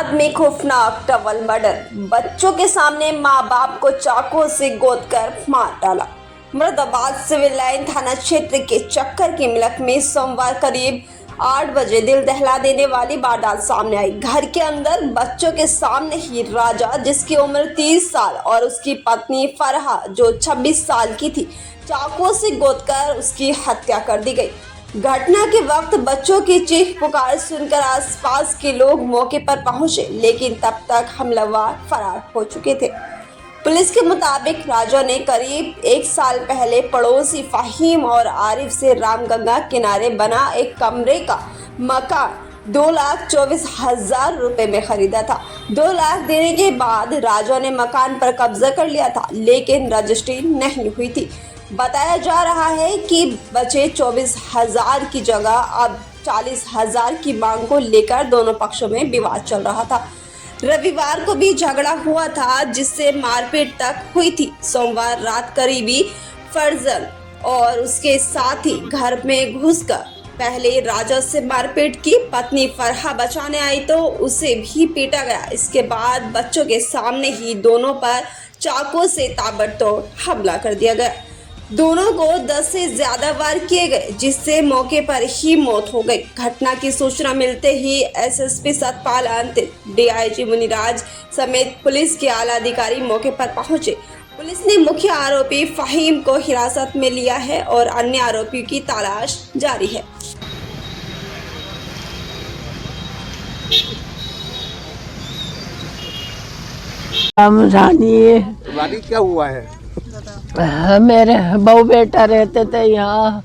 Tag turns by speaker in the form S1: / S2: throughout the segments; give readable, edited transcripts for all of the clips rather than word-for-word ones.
S1: फरियाद में खौफनाक डबल मर्डर। बच्चों के सामने मां बाप को चाकू से गोदकर मार डाला। मुरादाबाद सिविल लाइन थाना क्षेत्र के चक्कर की मिलक में सोमवार करीब 8 बजे दिल दहला देने वाली वारदात सामने आई। घर के अंदर बच्चों के सामने ही राजा, जिसकी उम्र 30 साल, और उसकी पत्नी फरहा, जो 26 साल की थी, चाकू से गोदकर उसकी हत्या कर दी गई। घटना के वक्त बच्चों की चीख पुकार सुनकर आसपास के लोग मौके पर पहुंचे, लेकिन तब तक हमलावर फरार हो चुके थे। पुलिस के मुताबिक राजा ने करीब 1 साल पहले पड़ोसी फहीम और आरिफ से रामगंगा किनारे बना एक कमरे का मकान 2,24,000 रुपए में खरीदा था। 2 लाख देने के बाद राजा ने मकान पर कब्जा कर लिया था, लेकिन रजिस्ट्री नहीं हुई थी। बताया जा रहा है कि बचे 24,000 की जगह अब 40,000 की मांग को लेकर दोनों पक्षों में विवाद चल रहा था। रविवार को भी झगड़ा हुआ था, जिससे मारपीट तक हुई थी। सोमवार रात करीबी फरजन और उसके साथी घर में घुसकर पहले राजा से मारपीट की। पत्नी फरहा बचाने आई तो उसे भी पीटा गया। इसके बाद बच्चों के सामने ही दोनों पर चाकू से ताबड़तोड़ हमला कर दिया गया। दोनों को 10 से ज्यादा वार किए गए, जिससे मौके पर ही मौत हो गई। घटना की सूचना मिलते ही एसएसपी सतपाल अंतिल, डीआईजी मुनिराज समेत पुलिस के आला अधिकारी मौके पर पहुंचे। पुलिस ने मुख्य आरोपी फहीम को हिरासत में लिया है और अन्य आरोपियों की तलाश जारी है।
S2: रानी क्या हुआ है?
S3: मेरे बहू बेटा रहते थे यहाँ,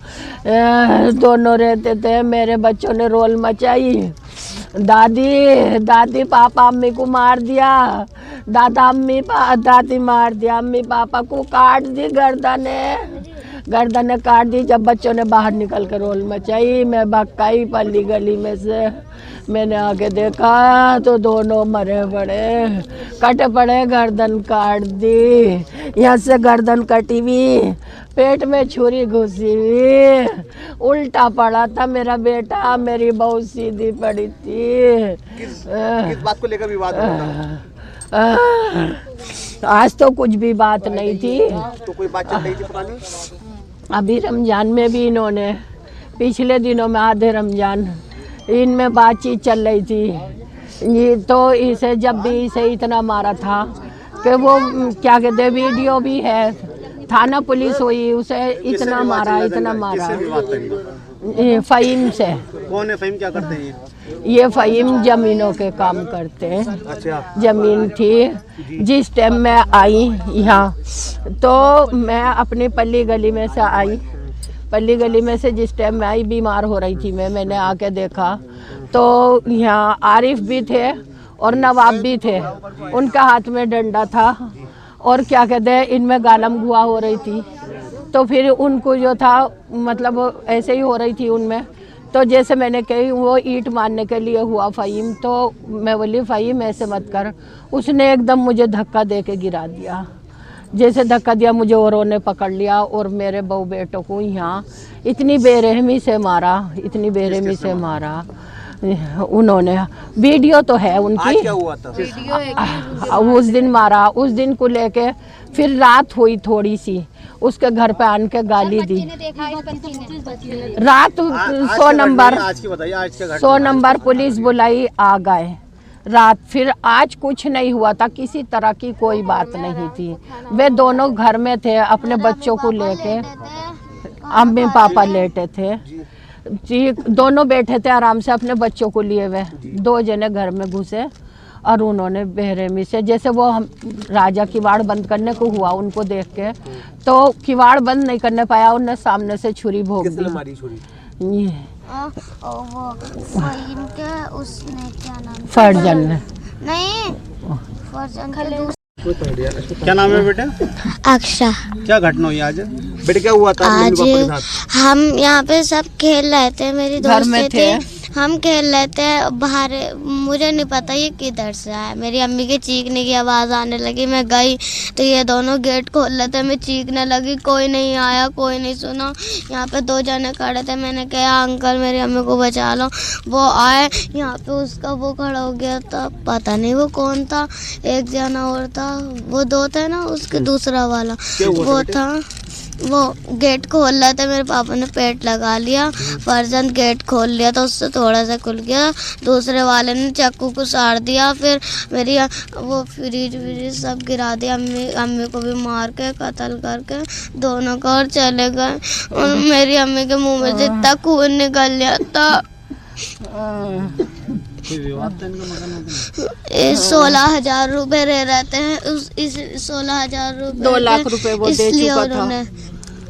S3: दोनों रहते थे। मेरे बच्चों ने रोल मचाई। दादी पापा अम्मी को मार दिया, दादी मार दिया, अम्मी पापा को काट दी, गर्दने काट दी। जब बच्चों ने बाहर निकल कर रोल मचाई, मैं भक्काई पल्ली गली में से। मैंने आगे देखा तो दोनों मरे पड़े, कटे पड़े, गर्दन काट दी। यहाँ से गर्दन कटी हुई, पेट में छुरी घुसी हुई, उल्टा पड़ा था मेरा बेटा, मेरी बहू सीधी पड़ी थी।
S2: किस बात को लेकर विवाद हुआ?
S3: आज तो कुछ भी बात नहीं थी।
S2: तो कोई बात चल रही थी पुरानी?
S3: अभी रमजान में भी इन्होंने, पिछले दिनों में आधे रमजान इनमें बातचीत चल रही थी। ये तो इसे जब भी इसे इतना मारा था कि वो क्या कहते हैं, वीडियो भी है, थाना पुलिस हुई, उसे इतना मारा। फहीम से।
S2: कौन है फहीम? क्या करते हैं
S3: ये फहीम जमीनों के काम करते हैं।
S2: अच्छा।
S3: जमीन थी। जिस टाइम मैं आई यहाँ, तो मैं अपनी पल्ली गली में से आई। पल्ली गली में से जिस टाइम मैं आई, बीमार हो रही थी मैंने आके देखा तो यहाँ आरिफ भी थे और नवाब भी थे। उनका हाथ में डंडा था और क्या कहते हैं, इनमें गालम गुआ हो रही थी। तो फिर उनको जो था, मतलब ऐसे ही हो रही थी उनमें। तो जैसे मैंने कही, वो ईंट मारने के लिए हुआ फहीम। तो मैं बोली, फहीम ऐसे मत कर। उसने एकदम मुझे धक्का दे के गिरा दिया। जैसे धक्का दिया, मुझे औरों ने पकड़ लिया और मेरे बहू बेटों को यहाँ इतनी बेरहमी से मारा, इतनी बेरहमी से मारा उन्होंने। वीडियो तो है उनकी।
S2: आज क्या हुआ था?
S3: उस दिन मारा, उस दिन को लेके फिर रात हुई थोड़ी सी, उसके घर पे आन के गाली दी। रात 100 नंबर पुलिस बुलाई, आ गए रात। फिर आज कुछ नहीं हुआ था, किसी तरह की कोई बात नहीं थी। वे दोनों घर में थे, अपने बच्चों को लेके। अम्मी पापा लेटे थे जी, दोनों बैठे थे आराम से अपने बच्चों को लिए हुए। 2 जने घर में घुसे और उन्होंने बेरहमी से, जैसे वो हम राजा किवाड़ बंद करने को हुआ, उनको देख के तो किवाड़ बंद नहीं करने पाया, उन्होंने सामने से छुरी भोग दी।
S2: किसने मारी छुरी?
S4: वो फहीम के, उसने क्या नाम,
S3: फरजन ने।
S4: नहीं, फरजन के।
S2: क्या नाम है बेटा?
S4: अक्षा।
S2: क्या घटना हुई आज? बेटा क्या हुआ था?
S4: आज हम यहाँ पे सब खेल रहे थे, मेरी दोस्त थे। हम खेल रहे थे बाहर, मुझे नहीं पता ये किधर से आया। मेरी अम्मी के चीखने की आवाज़ आने लगी, मैं गई तो ये दोनों गेट खोल रहे थे। मैं चीखने लगी, कोई नहीं आया, कोई नहीं सुना। यहाँ पे 2 जने खड़े थे, मैंने कहा अंकल मेरी अम्मी को बचा लो। वो आए, यहाँ पे उसका वो खड़ा हो गया था, पता नहीं वो कौन था, एक जना और था, वो 2 थे ना, उसके दूसरा वाला वो था। वो गेट खोल रहा था, मेरे पापा ने पेट लगा लिया, फर्जंद गेट खोल लिया तो उससे थोड़ा सा खुल गया। दूसरे वाले ने चाकू को साड़ दिया, फिर मेरी वो फ्रिज सब गिरा दिया। अम्मी को भी मार के कत्ल करके दोनों को, और चले गए। और मेरी अम्मी के मुंह में जितना खून निकल गया था। 16,000 रुपए रह रहते हैं, इस 16,000 रुपए
S3: 2 लाख रुपए वो दे चुका था।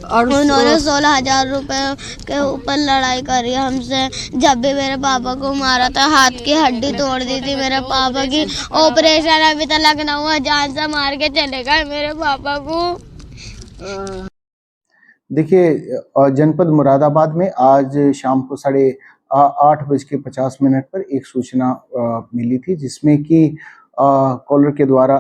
S3: और
S4: उन्होंने 16,000 रुपए के ऊपर लड़ाई करी हमसे। जब भी मेरे पापा को मारा था, हाथ की हड्डी तोड़ दी थी मेरे पापा की। ऑपरेशन अभी तक लखनऊ हुआ, जान से मार के चले गए मेरे पापा को।
S5: देखिए, जनपद मुरादाबाद में आज शाम को 8:50 पर एक सूचना मिली थी, जिसमें कि कॉलर के द्वारा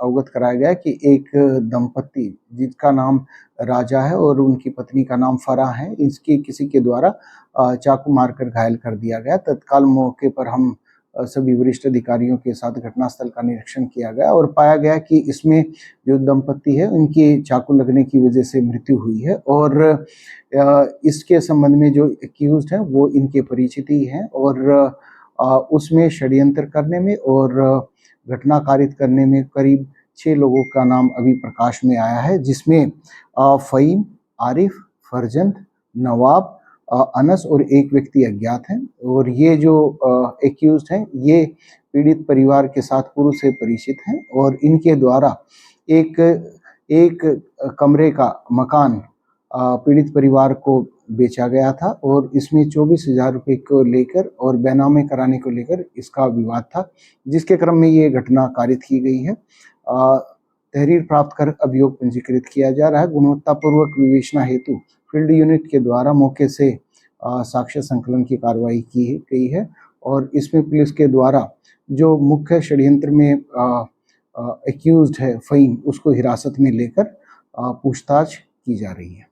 S5: अवगत कराया गया कि एक दंपत्ति जिसका नाम राजा है और उनकी पत्नी का नाम फराह है, इसकी किसी के द्वारा चाकू मारकर घायल कर दिया गया। तत्काल मौके पर हम सभी वरिष्ठ अधिकारियों के साथ घटनास्थल का निरीक्षण किया गया और पाया गया कि इसमें जो दंपत्ति है उनकी चाकू लगने की वजह से मृत्यु हुई है। और इसके संबंध में जो एक्यूज्ड है वो इनके परिचित ही हैं और उसमें षड्यंत्र करने में और घटना कारित करने में करीब 6 लोगों का नाम अभी प्रकाश में आया है, जिसमें फ़हीम, आरिफ, फरजंद, नवाब, अनस और एक व्यक्ति अज्ञात हैं। और ये जो एक्यूज्ड हैं ये पीड़ित परिवार के साथ पूर्व से परिचित हैं और इनके द्वारा एक कमरे का मकान पीड़ित परिवार को बेचा गया था और इसमें 24,000 रुपये को लेकर और बैनामे कराने को लेकर इसका विवाद था, जिसके क्रम में ये घटना कारित की गई है। तहरीर प्राप्त कर अभियोग पंजीकृत किया जा रहा है। गुणवत्तापूर्वक विवेचना हेतु फील्ड यूनिट के द्वारा मौके से साक्ष्य संकलन की कार्रवाई की गई है और इसमें पुलिस के द्वारा जो मुख्य षड्यंत्र में एक्यूज्ड है फ़हीम, उसको हिरासत में लेकर पूछताछ की जा रही है।